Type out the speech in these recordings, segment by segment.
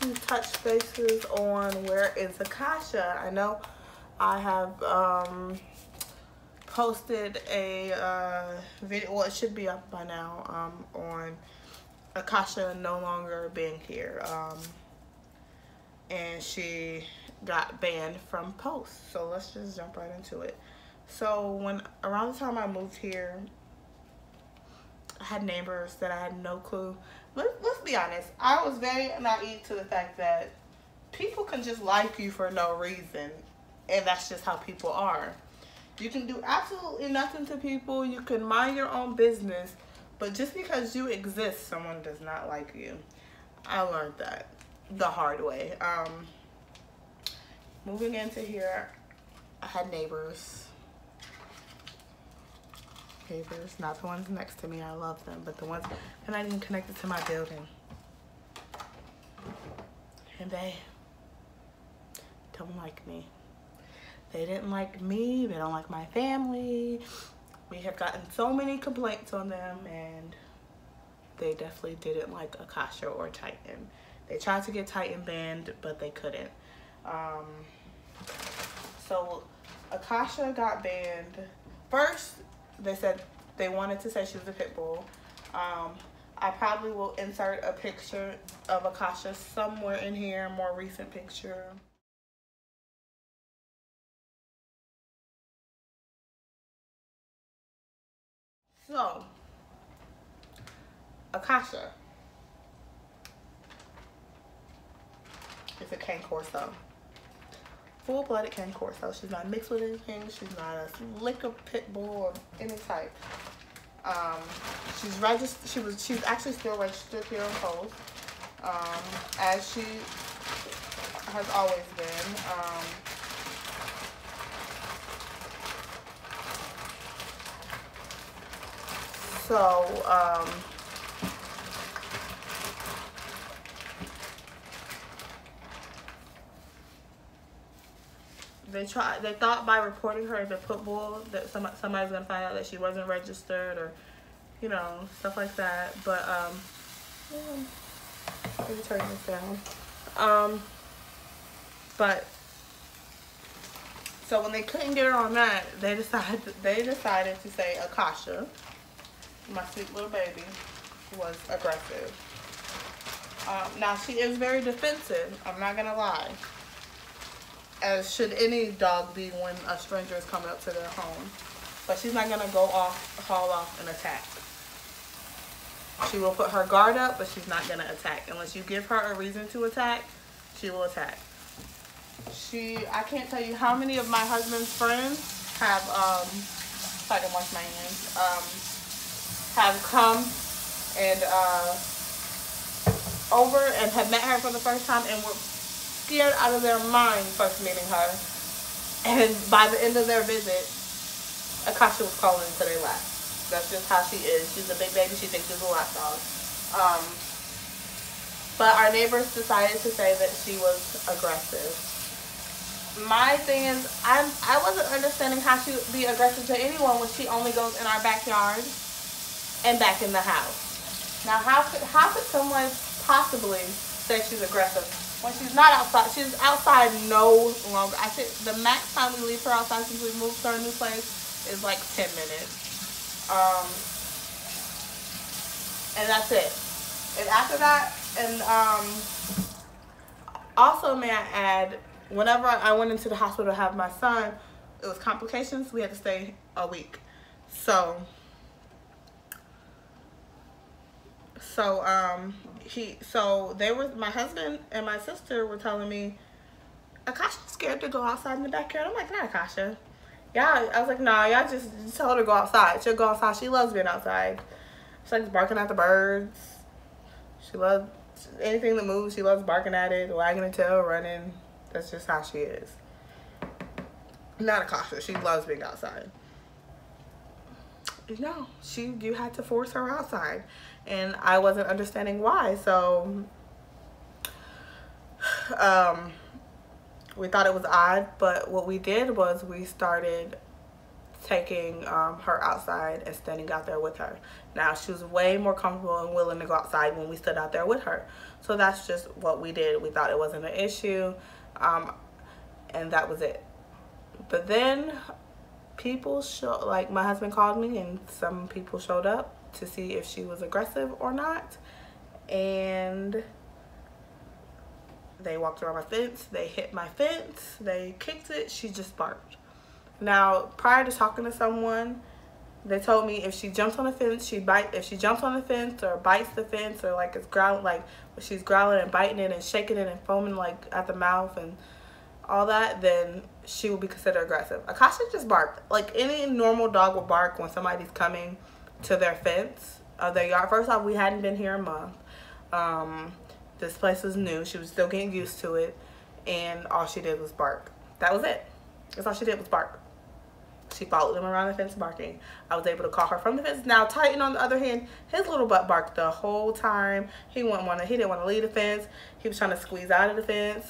to touch bases on where is Akasha. I know I have posted a video, well, it should be up by now, on Akasha no longer being here. And she got banned from posts. So let's just jump right into it. So around the time I moved here, I had neighbors that I had no clue. Let's be honest. I was very naive to the fact that people can just like you for no reason. And that's just how people are. You can do absolutely nothing to people. You can mind your own business. But just because you exist, someone does not like you. I learned that the hard way. Moving into here, I had neighbors, not the ones next to me, I love them, but the ones that are not even connected to my building. And they don't like me. They didn't like me, they don't like my family. We have gotten so many complaints on them, and they definitely didn't like Akasha or Titan. They tried to get Titan banned, but they couldn't. So Akasha got banned. First, they said they wanted to say she was a pit bull. I probably will insert a picture of Akasha somewhere in here, a more recent picture. So, Akasha is a cane corso. Full-blooded cane corso. She's not mixed with anything. She's not a liquor pit bull of any type. She's registered. She's actually still registered here in Post, as she has always been. They thought by reporting her as a pit bull that somebody's gonna find out that she wasn't registered, or, you know, stuff like that. But let me turn this down. But so when they couldn't get her on that, they decided to say Akasha, my sweet little baby, was aggressive. Now she is very defensive. I'm not gonna lie. As should any dog be when a stranger is coming up to their home. But she's not gonna haul off and attack. She will put her guard up, but she's not gonna attack. Unless you give her a reason to attack, she will attack. I can't tell you how many of my husband's friends have, if I can wash my hands, have come and, over and have met her for the first time and were scared out of their mind first meeting her, and by the end of their visit, Akasha was crawling into their lap. That's just how she is. She's a big baby. She thinks she's a lap dog. But our neighbors decided to say that she was aggressive. My thing is, I wasn't understanding how she would be aggressive to anyone when she only goes in our backyard and back in the house. Now, how could someone possibly say she's aggressive when she's not outside? She's outside no longer. I think the max time we leave her outside since we moved to our new place is like 10 minutes. And that's it. And after that, and also may I add, whenever I went into the hospital to have my son, it was complications. We had to stay a week. So my husband and my sister were telling me, Akasha's scared to go outside in the backyard. I'm like, not Akasha. Yeah, I was like, nah, y'all just tell her to go outside. She'll go outside. She loves being outside. She likes barking at the birds. She loves anything that moves. She loves barking at it, wagging her tail, running. That's just how she is. Not Akasha. She loves being outside. No, you had to force her outside. And I wasn't understanding why. So we thought it was odd, but what we did was we started taking her outside and standing out there with her. Now, she was way more comfortable and willing to go outside when we stood out there with her. So that's just what we did. We thought it wasn't an issue, and that was it. But then like my husband called me, and some people showed up to see if she was aggressive or not. And they walked around my fence, they hit my fence, they kicked it, she just barked. Now, prior to talking to someone, they told me if she jumps on the fence, if she jumps on the fence or bites the fence, or like it's growling, like she's growling and biting it and shaking it and foaming like at the mouth and all that, then she will be considered aggressive. Akasha just barked. Like any normal dog would bark when somebody's coming to their fence of their yard. First off, we hadn't been here a month. This place was new. She was still getting used to it, and all she did was bark. That was it. That's all she did was bark. She followed him around the fence barking. I was able to call her from the fence. Now Titan, on the other hand, his little butt barked the whole time. He didn't want to leave the fence. He was trying to squeeze out of the fence.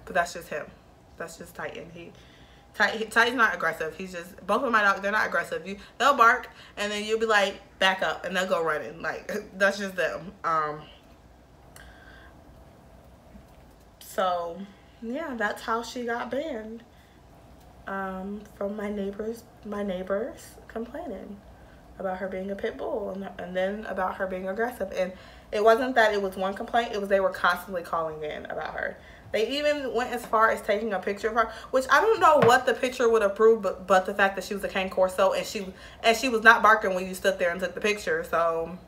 But that's just him. That's just Titan. Titan's not aggressive. He's just, both of my dogs, they're not aggressive. They'll bark, and then you'll be like, back up, and they'll go running. Like, that's just them. So, yeah, that's how she got banned. From my neighbors complaining about her being a pit bull, and then about her being aggressive. And it wasn't that it was one complaint, it was they were constantly calling in about her. They even went as far as taking a picture of her, which I don't know what the picture would have proved, but the fact that she was a cane corso, and she was not barking when you stood there and took the picture. So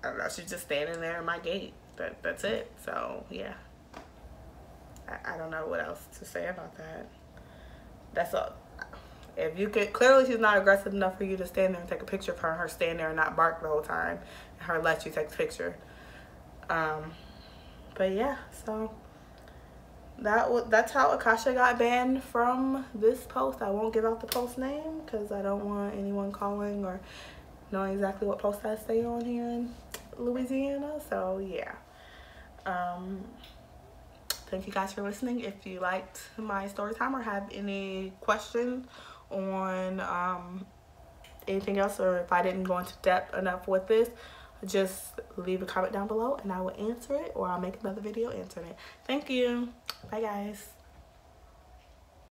I don't know, she's just standing there in my gate. That's it. So yeah, I don't know what else to say about that. That's all. If you could, clearly she's not aggressive enough for you to stand there and take a picture of her, and her stand there and not bark the whole time, and her let you take the picture. But yeah, so that's how Akasha got banned from this post. I won't give out the post name because I don't want anyone calling or knowing exactly what post I stay on here in Louisiana. So yeah. Thank you guys for listening. If you liked my story time or have any questions on anything else, or if I didn't go into depth enough with this, just leave a comment down below and I will answer it, or I'll make another video answering it. Thank you. Bye guys.